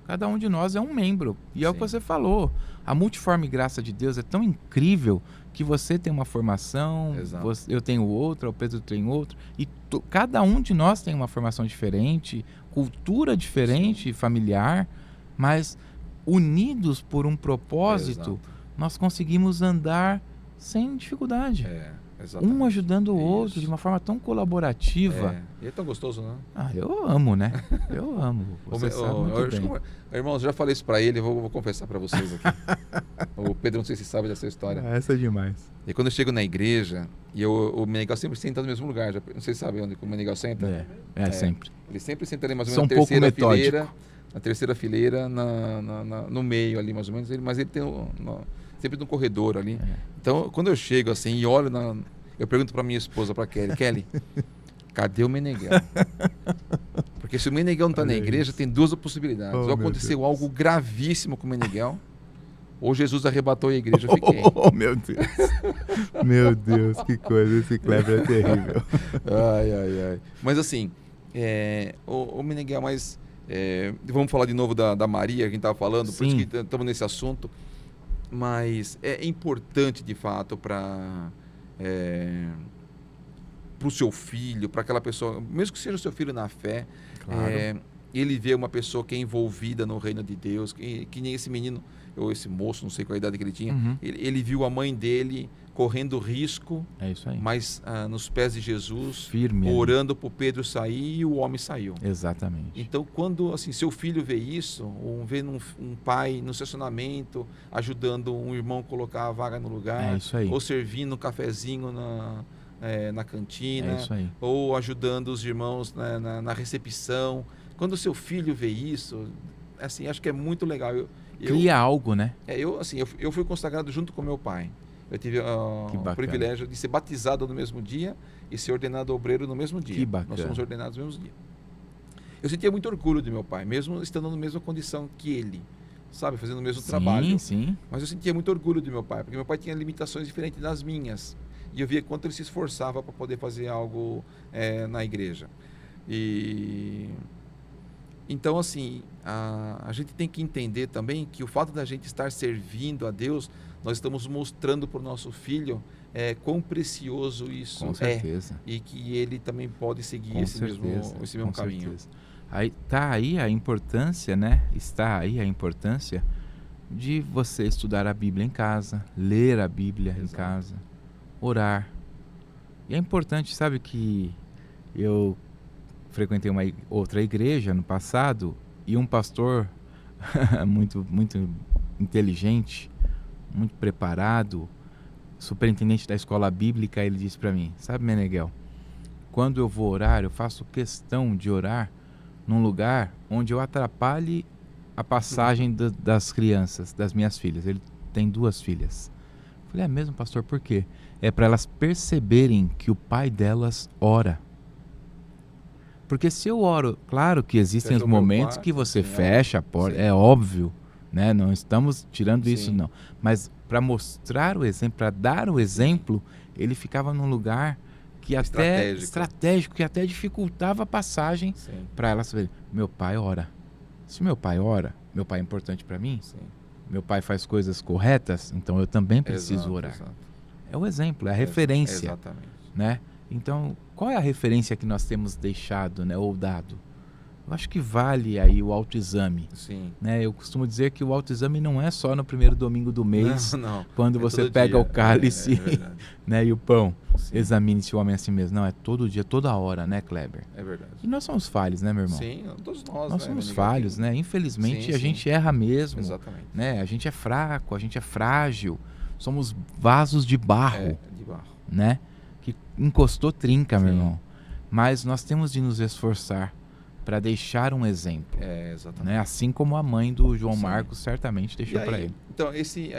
Cada um de nós é um membro. E é o que você falou. A multiforme graça de Deus é tão incrível que você tem uma formação, eu tenho outra, o Pedro tem outra. E cada um de nós tem uma formação diferente, cultura diferente, familiar, mas unidos por um propósito, nós conseguimos andar sem dificuldade. Um ajudando o outro de uma forma tão colaborativa. E é tão gostoso, né? Eu amo, né? Eu amo. Você sabe muito bem. Irmãos, já falei isso pra ele, vou confessar pra vocês aqui. O Pedro, não sei se sabe dessa história. Essa é demais. E quando eu chego na igreja, o Meneghel sempre senta no mesmo lugar. Não sei se sabe onde o Meneghel senta. Sempre. Ele sempre senta ali mais ou menos na terceira fileira. Na terceira fileira, no meio ali mais ou menos. Mas ele tem sempre no corredor ali. Então, quando eu chego assim e olho, eu pergunto para minha esposa, para Kelly, cadê o Meneghel? Porque se o Meneghel não está na igreja, tem duas possibilidades. Ou aconteceu algo gravíssimo com o Meneghel, ou Jesus arrebatou a igreja. Eu fiquei. Meu Deus. Meu Deus, que coisa. Esse Kleber é terrível. Ai. Mas assim, o Meneghel, vamos falar de novo da Maria, que a gente estava falando, por isso que estamos nesse assunto. Mas é importante, de fato, para o seu filho, para aquela pessoa, mesmo que seja o seu filho na fé, ele vê uma pessoa que é envolvida no reino de Deus, que nem esse menino, ou esse moço, não sei qual a idade que ele tinha, ele viu a mãe dele correndo risco, mas nos pés de Jesus, firme, orando para o Pedro sair, e o homem saiu. Exatamente. Então, quando assim, seu filho vê isso, ou vê um pai no estacionamento ajudando um irmão a colocar a vaga no lugar, ou servindo um cafezinho na cantina, ou ajudando os irmãos na recepção, quando seu filho vê isso, assim, acho que é muito legal. Cria algo, né? Eu fui consagrado junto com meu pai. Eu tive o privilégio de ser batizado no mesmo dia e ser ordenado obreiro no mesmo dia. Que bacana. Nós fomos ordenados no mesmo dia. Eu sentia muito orgulho de meu pai, mesmo estando na mesma condição que ele, sabe, fazendo o mesmo trabalho. Sim. Mas eu sentia muito orgulho de meu pai, porque meu pai tinha limitações diferentes das minhas. E eu via quanto ele se esforçava para poder fazer algo na igreja. E Então, assim, a gente tem que entender também que o fato da gente estar servindo a Deus, nós estamos mostrando para o nosso filho quão precioso isso Com certeza. e que ele também pode seguir Com esse mesmo caminho. Certeza. Aí tá aí a importância, né? Está aí a importância de você estudar a Bíblia em casa, ler a Bíblia em casa, orar. E é importante, sabe, que eu frequentei uma outra igreja no passado e um pastor muito inteligente, muito preparado, superintendente da escola bíblica, ele disse para mim: sabe, Meneghel, quando eu vou orar, eu faço questão de orar num lugar onde eu atrapalhe a passagem das crianças, das minhas filhas. Ele tem 2 filhas. Eu falei: é mesmo, pastor? Por quê? É para elas perceberem que o pai delas ora. Porque se eu oro, claro que existem os momentos que você fecha a porta, é óbvio, né? Não estamos tirando isso, não. Mas para mostrar o exemplo, para dar o exemplo, ele ficava num lugar que até estratégico, que até dificultava a passagem para elas verem. Meu pai ora. Se meu pai ora, meu pai é importante para mim, meu pai faz coisas corretas, então eu também preciso orar. Exato. É o exemplo, é a referência. Exatamente. Né? Então, qual é a referência que nós temos deixado, né, ou dado? Eu acho que vale aí o autoexame. Sim. Né? Eu costumo dizer que o autoexame não é só no primeiro domingo do mês, quando você pega o cálice né, e o pão. Sim. Examine se o homem é assim mesmo. Não, é todo dia, toda hora, né, Kleber? É verdade. E nós somos falhos, né, meu irmão? Sim, todos nós. Nós somos falhos, né? Infelizmente, a gente erra mesmo. Exatamente. Né? A gente é fraco, a gente é frágil. Somos vasos de barro. Né? Que encostou, trinca, meu irmão. Mas nós temos de nos esforçar para deixar um exemplo. Exatamente. Né? Assim como a mãe do João Marcos certamente deixou para ele. Então, esse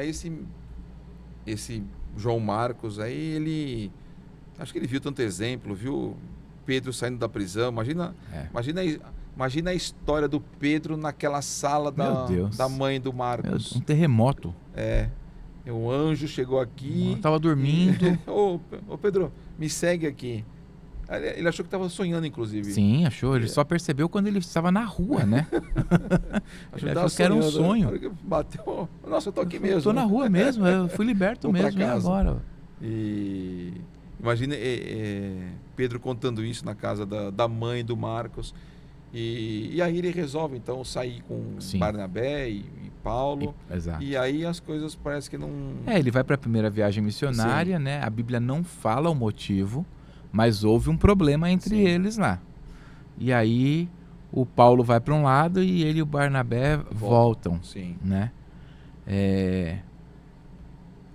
João Marcos aí, ele... Acho que ele viu tanto exemplo, viu Pedro saindo da prisão. Imagina a história do Pedro naquela sala da mãe do Marcos. Um terremoto. O anjo chegou aqui. Eu estava dormindo. Ô Pedro, me segue aqui. Ele achou que estava sonhando, inclusive. Sim, achou. Ele só percebeu quando ele estava na rua, né? Ele achou que era um sonho. Bateu. Nossa, eu tô aqui mesmo. Estou na rua mesmo, eu fui liberto mesmo. E agora? E imagina Pedro contando isso na casa da mãe do Marcos. E aí ele resolve, então, sair com Barnabé e Paulo. Exato. E aí as coisas parece que não... ele vai para a primeira viagem missionária, né? A Bíblia não fala o motivo, mas houve um problema entre eles lá. E aí o Paulo vai para um lado e ele e o Barnabé voltam. Né?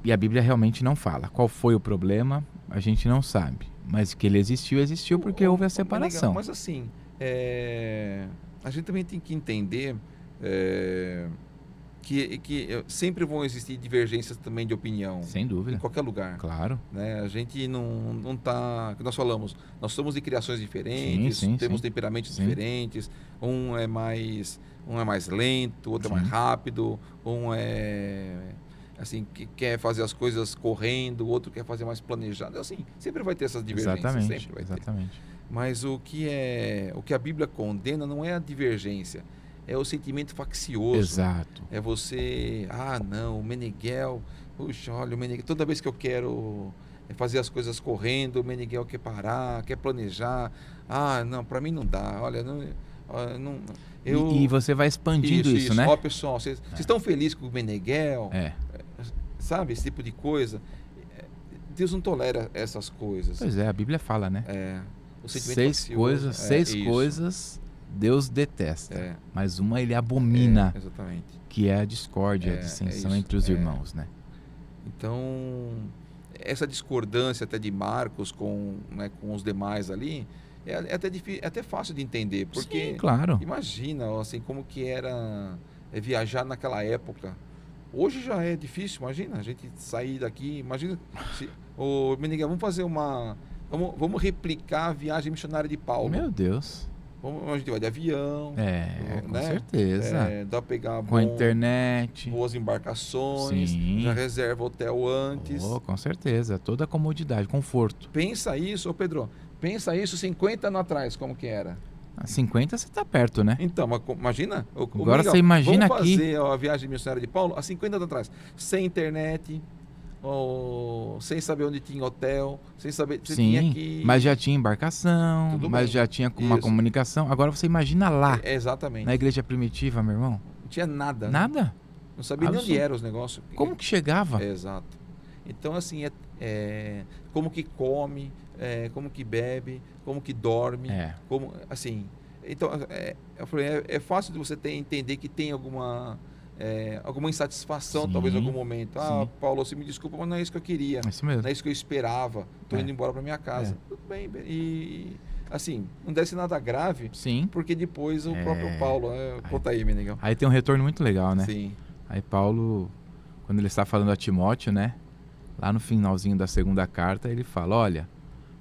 E a Bíblia realmente não fala. Qual foi o problema, a gente não sabe. Mas que ele existiu porque houve a separação. Mas assim, a gente também tem que entender que sempre vão existir divergências também de opinião. Sem dúvida. Em qualquer lugar. Claro. Né? A gente não está... Que nós falamos, nós somos de criações diferentes, temos temperamentos diferentes. Um é mais lento, outro é mais rápido. Um assim, que quer fazer as coisas correndo, o outro quer fazer mais planejado. Assim, sempre vai ter essas divergências. Exatamente. Mas o que a Bíblia condena não é a divergência. É o sentimento faccioso. Exato. É você... o Meneghel... Puxa, olha, o Meneghel... Toda vez que eu quero fazer as coisas correndo, o Meneghel quer parar, quer planejar. Não, para mim não dá. Olha, E você vai expandindo isso, né? Ó, pessoal, vocês estão felizes com o Meneghel? Sabe, esse tipo de coisa. Deus não tolera essas coisas. Pois é, a Bíblia fala, né? O sentimento faccioso. Seis coisas... Deus detesta, mas uma ele abomina, que é a discórdia, a dissensão entre os irmãos, né? Então, essa discordância até de Marcos com os demais ali, é até fácil de entender, porque claro. Imagina assim, como que era viajar naquela época. Hoje já é difícil, imagina, a gente sair daqui, imagina, Meneghel, vamos replicar a viagem missionária de Paulo. Meu Deus. A gente vai de avião. Com certeza. Dá pra pegar com a internet. Boas embarcações. Já reserva hotel antes. Com certeza. Toda a comodidade, conforto. Pensa isso, Pedro. Pensa isso 50 anos atrás, como que era. A 50 você tá perto, né? Então, mas imagina. Agora você imagina vamos aqui. fazer a viagem missionária de Paulo há 50 anos atrás, sem internet, sem saber onde tinha hotel, sem saber. Você tinha Sim, que. mas já tinha embarcação, Tudo mas bem. já tinha uma Isso. comunicação. Agora você imagina lá, Exatamente. na igreja primitiva, meu irmão. Não tinha nada. Né? Nada. Não sabia nem onde Absolut- eram os negócios. Como que chegava? Exato. Então, assim, como que come, como que bebe, como que dorme, É. como, assim... Então, eu falei, é fácil de você entender que tem alguma insatisfação, Sim, talvez, em algum momento. Ah, sim. Paulo, você me desculpa, mas não é isso que eu queria. É isso mesmo. Não é isso que eu esperava. Estou É. indo embora para minha casa. É. Tudo bem. E, assim, não deve ser nada grave, Sim. porque depois o É. próprio Paulo... conta aí, Menegão. Aí tem um retorno muito legal, né? Sim. Aí Paulo, quando ele está falando a Timóteo, né? Lá no finalzinho da segunda carta, ele fala, olha,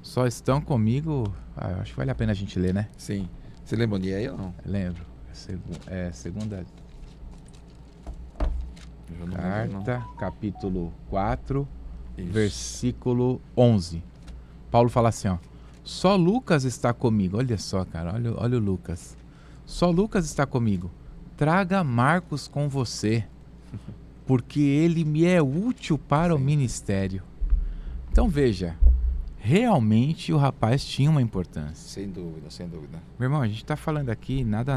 só estão comigo... eu acho que vale a pena a gente ler, né? Sim. Você lembra onde é ou não? Lembro. Segunda Eu já não lembro, não. carta, capítulo 4, Isso. versículo 11. Paulo fala assim, ó. Só Lucas está comigo. Olha só, cara. Olha o Lucas. Só Lucas está comigo. Traga Marcos com você, porque ele me é útil para o ministério. Então veja, realmente o rapaz tinha uma importância. Sem dúvida, sem dúvida. Meu irmão, a gente está falando aqui nada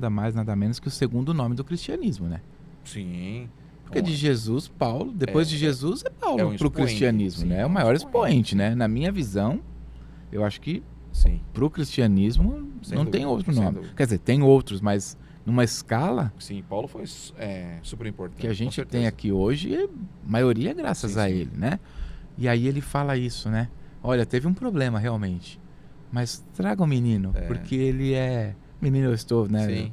mais, nada menos que o segundo nome do cristianismo, né? Sim. Porque de Jesus, Paulo, depois de Jesus é Paulo é um pro expoente, cristianismo, sim, né? É é o um maior expoente. expoente, né? Na minha visão, eu acho que Sim. pro cristianismo Sem não dúvida, tem outro sem nome. dúvida. Quer dizer, tem outros, mas numa escala Sim, Paulo foi super importante. que a com gente certeza. tem aqui hoje, a maioria é graças Sim, a sim. ele, né? E aí ele fala isso, né? Olha, teve um problema realmente, mas traga o menino, porque ele é... Menino, eu estou, né? Sim.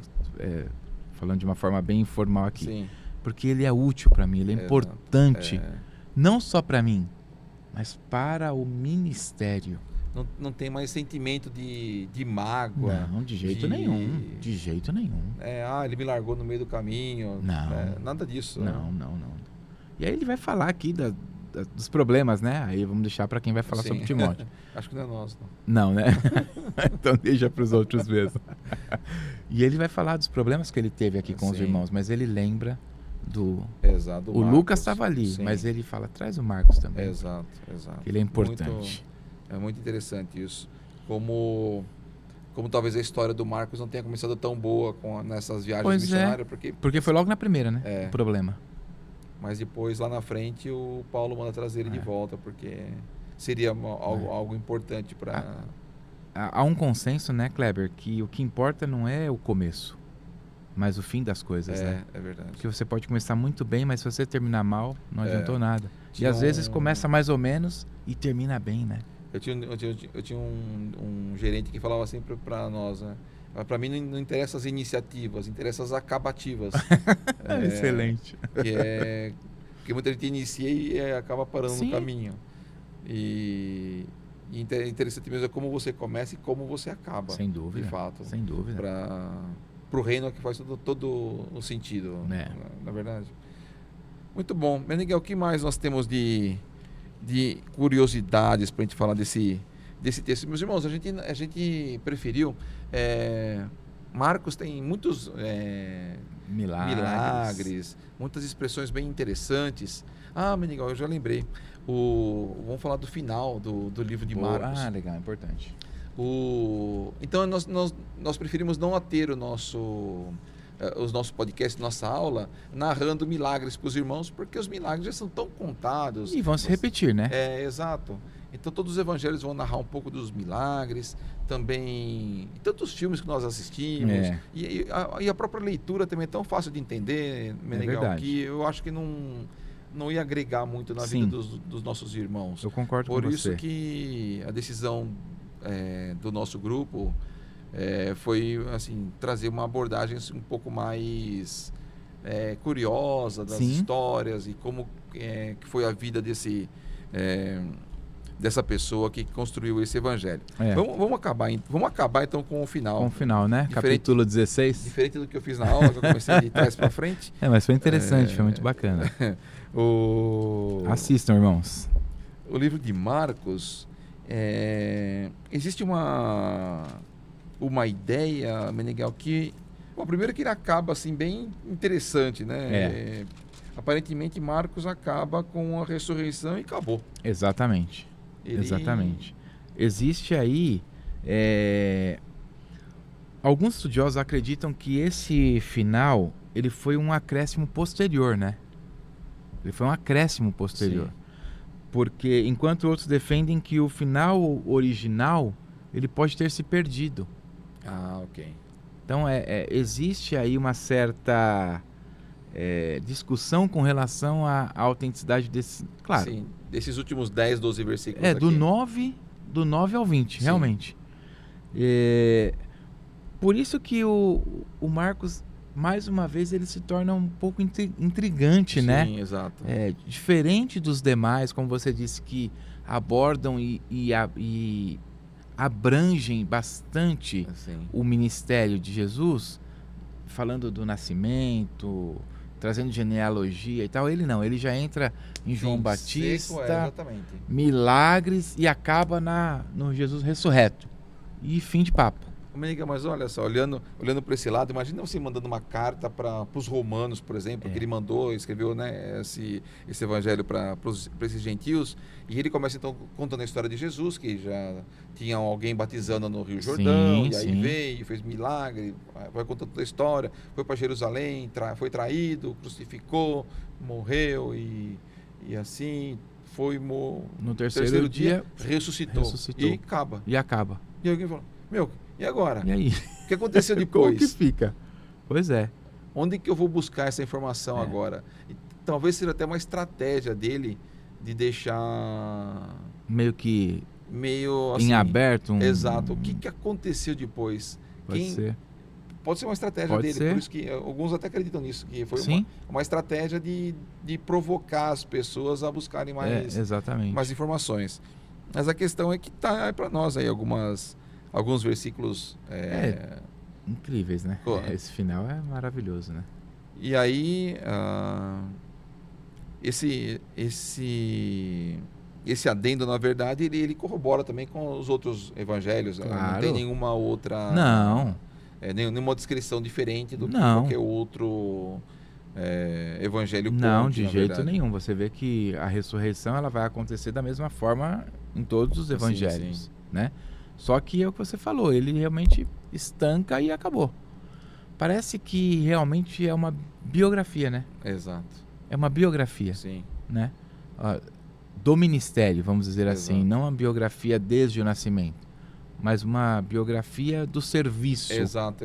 Falando de uma forma bem informal aqui. Sim. Porque ele é útil para mim, ele é Exato. importante, não só para mim, mas para o ministério. Não tem mais sentimento de mágoa. Não, de jeito nenhum, de jeito nenhum. Ele me largou no meio do caminho. Não. Nada disso. Não. E aí ele vai falar aqui dos problemas, né? Aí vamos deixar para quem vai falar Sim. sobre Timóteo. Acho que não é nosso. Não. Não, né? Então deixa para os outros mesmo. E ele vai falar dos problemas que ele teve aqui com os Sim. irmãos, mas ele lembra do... Exato. O Lucas estava ali, Sim. mas ele fala, traz o Marcos também. Exato. Que ele é importante. É muito interessante isso. Como talvez a história do Marcos não tenha começado tão boa nessas viagens Pois missionárias, Porque foi logo na primeira, né? O problema. Mas depois, lá na frente, o Paulo manda trazer ele de volta, porque seria algo importante para... Há um consenso, né, Kleber, que o que importa não é o começo, mas o fim das coisas, né? É verdade. Porque você pode começar muito bem, mas se você terminar mal, não adiantou nada. E Tinha às vezes começa mais ou menos e termina bem, né? Eu tinha um gerente que falava sempre para nós, né? Para mim não interessa as iniciativas, interessa as acabativas. Excelente. Que muita gente inicia e acaba parando Sim. no caminho. E interessante mesmo é como você começa e como você acaba. Sem dúvida. De fato. Sem dúvida. Para o reino é que faz todo o sentido, na verdade. Muito bom. Meniguel, o que mais nós temos de curiosidades para a gente falar desse texto? Meus irmãos, a gente preferiu... Marcos tem muitos milagres, muitas expressões bem interessantes. Meniguel, eu já lembrei. Vamos falar do final do livro de Marcos. Legal, importante. Então, nós preferimos não ter os nossos podcasts, nossa aula, narrando milagres para os irmãos, porque os milagres já são tão contados. E vão se repetir, né? Exato. Então, todos os evangelhos vão narrar um pouco dos milagres, também tantos filmes que nós assistimos. E a própria leitura também é tão fácil de entender, Menegal, que eu acho que não ia agregar muito na vida dos nossos irmãos. Eu concordo com você. Por isso que a decisão do nosso grupo foi assim, trazer uma abordagem um pouco mais curiosa das histórias e como que foi a vida dessa pessoa que construiu esse evangelho. Vamos acabar então com o final. Com o final, né? Capítulo 16. Diferente do que eu fiz na aula, que eu comecei de trás para frente. Mas foi interessante, foi muito bacana. Assistam, irmãos. O livro de Marcos, existe uma uma ideia, Meneghel, que... Bom, primeiro que ele acaba assim bem interessante, né? Aparentemente Marcos acaba com a ressurreição e acabou. Exatamente. Exatamente. Existe aí... Alguns estudiosos acreditam que esse final ele foi um acréscimo posterior, né? Ele foi um acréscimo posterior. Sim. Porque enquanto outros defendem que o final original ele pode ter se perdido. Ok. Então existe aí uma certa discussão com relação à autenticidade desse... Claro. Sim, desses últimos 10, 12 versículos aqui. Do 9 ao 20, sim, realmente. Por isso que o Marcos, mais uma vez, ele se torna um pouco intrigante, sim, né? Sim, exato. Diferente dos demais, como você disse, que abordam e abrangem bastante o ministério de Jesus, falando do nascimento, trazendo genealogia e tal. Ele não, ele já entra em João Batista, milagres, e acaba no Jesus ressurreto. E fim de papo. Meneghel, mas olha só, olhando para esse lado, imagina você mandando uma carta para os romanos, por exemplo, que ele escreveu, né, esse evangelho para esses gentios, e ele começa então contando a história de Jesus, que já tinha alguém batizando no Rio Jordão, e aí veio, fez milagre, vai contando toda a história, foi para Jerusalém, foi traído, crucificou, morreu e assim foi no terceiro dia ressuscitou e acaba. E alguém falou: meu, e agora? E aí? O que aconteceu depois? Como que fica? Pois é. Onde que eu vou buscar essa informação agora? E talvez seja até uma estratégia dele de deixar... Meio assim, em aberto. Exato. O que aconteceu depois? Pode ser. Pode ser uma estratégia dele. Por isso que alguns até acreditam nisso. Que foi uma estratégia de provocar as pessoas a buscarem mais informações. Mas a questão é que está para nós aí alguns versículos incríveis, né? Esse final é maravilhoso, né? E aí esse adendo, na verdade, ele corrobora também com os outros evangelhos. Claro. Não tem nenhuma outra... Não. Nenhuma descrição diferente do que qualquer outro evangelho. Não, de jeito nenhum. Você vê que a ressurreição ela vai acontecer da mesma forma em todos os evangelhos, né? Só que é o que você falou, ele realmente estanca e acabou. Parece que realmente é uma biografia, né? Exato. É uma biografia, né? Do ministério, vamos dizer assim. Não uma biografia desde o nascimento, mas uma biografia do serviço. Exato.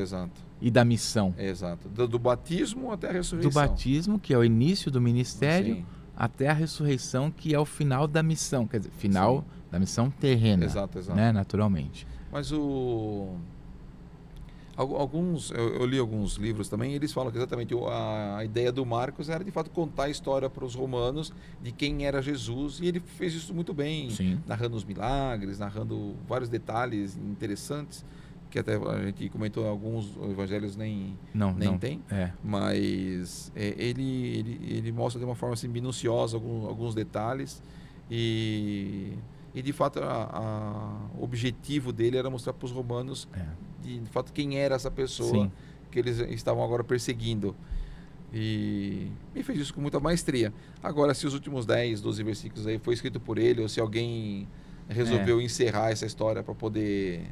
E da missão. Exato. Do batismo até a ressurreição. Do batismo, que é o início do ministério, até a ressurreição, que é o final da missão. Quer dizer, final da missão terrena. Exato. Né? Naturalmente. Mas eu li alguns livros também, eles falam que exatamente a ideia do Marcos era de fato contar a história para os romanos de quem era Jesus, e ele fez isso muito bem, narrando os milagres, narrando vários detalhes interessantes, que até a gente comentou, alguns evangelhos nem tem, mas ele mostra de uma forma assim, minuciosa alguns detalhes, e de fato o objetivo dele era mostrar para os romanos de fato quem era essa pessoa que eles estavam agora perseguindo, e fez isso com muita maestria. Agora, se os últimos 10, 12 versículos aí foi escrito por ele, ou se alguém resolveu encerrar essa história para poder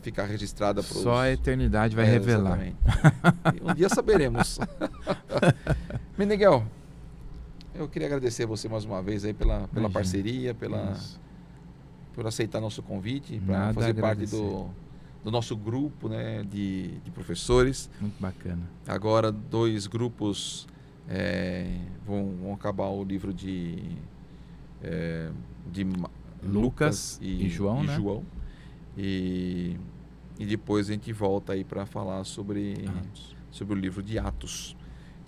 ficar registrada para só a eternidade vai revelar. Um dia saberemos. Meneghel, eu queria agradecer a você mais uma vez aí pela parceria, por aceitar nosso convite, para fazer parte do nosso grupo, né, de professores. Muito bacana. Agora 2 grupos vão acabar o livro de Lucas e João, né? E depois a gente volta aí para falar sobre o livro de Atos.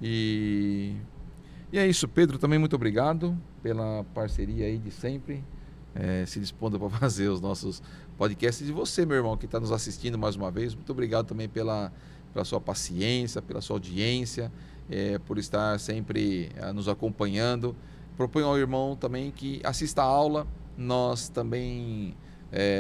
E é isso, Pedro, também muito obrigado pela parceria aí de sempre, se dispondo para fazer os nossos podcasts. E você, meu irmão, que está nos assistindo mais uma vez, muito obrigado também pela sua paciência, pela sua audiência, por estar sempre nos acompanhando. Proponho ao irmão também que assista a aula. Nós também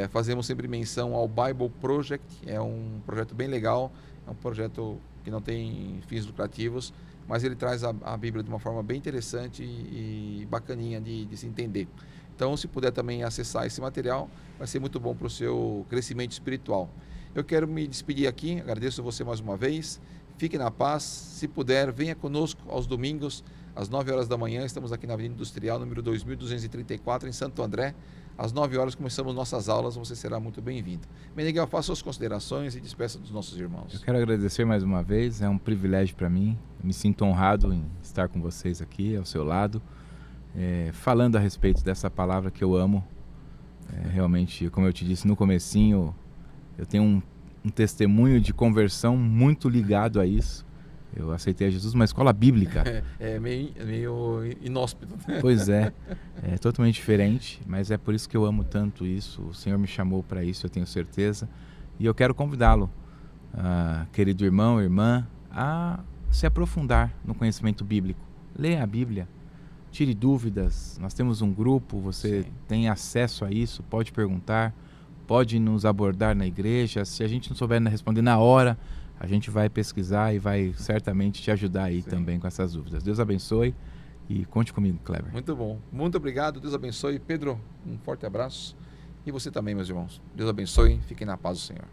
fazemos sempre menção ao Bible Project, é um projeto bem legal, é um projeto que não tem fins lucrativos, mas ele traz a Bíblia de uma forma bem interessante e bacaninha de se entender. Então, se puder também acessar esse material, vai ser muito bom para o seu crescimento espiritual. Eu quero me despedir aqui, agradeço você mais uma vez, fique na paz, se puder, venha conosco aos domingos, às 9 horas da manhã, estamos aqui na Avenida Industrial, número 2234, em Santo André. Às 9 horas começamos nossas aulas, você será muito bem-vindo. Meneghel, faça suas considerações e despeça dos nossos irmãos. Eu quero agradecer mais uma vez, é um privilégio para mim, eu me sinto honrado em estar com vocês aqui, ao seu lado, falando a respeito dessa palavra que eu amo. Realmente, como eu te disse no comecinho, eu tenho um testemunho de conversão muito ligado a isso. Eu aceitei a Jesus numa escola bíblica. É meio inóspito. Pois é totalmente diferente, mas é por isso que eu amo tanto isso. O Senhor me chamou para isso, eu tenho certeza. E eu quero convidá-lo, querido irmão, irmã, a se aprofundar no conhecimento bíblico. Leia a Bíblia, tire dúvidas. Nós temos um grupo, você Sim. tem acesso a isso, pode perguntar, pode nos abordar na igreja. Se a gente não souber responder na hora, a gente vai pesquisar e vai certamente te ajudar aí Sim. também com essas dúvidas. Deus abençoe e conte comigo, Kleber. Muito bom. Muito obrigado. Deus abençoe. Pedro, um forte abraço. E você também, meus irmãos. Deus abençoe. Fiquem na paz do Senhor.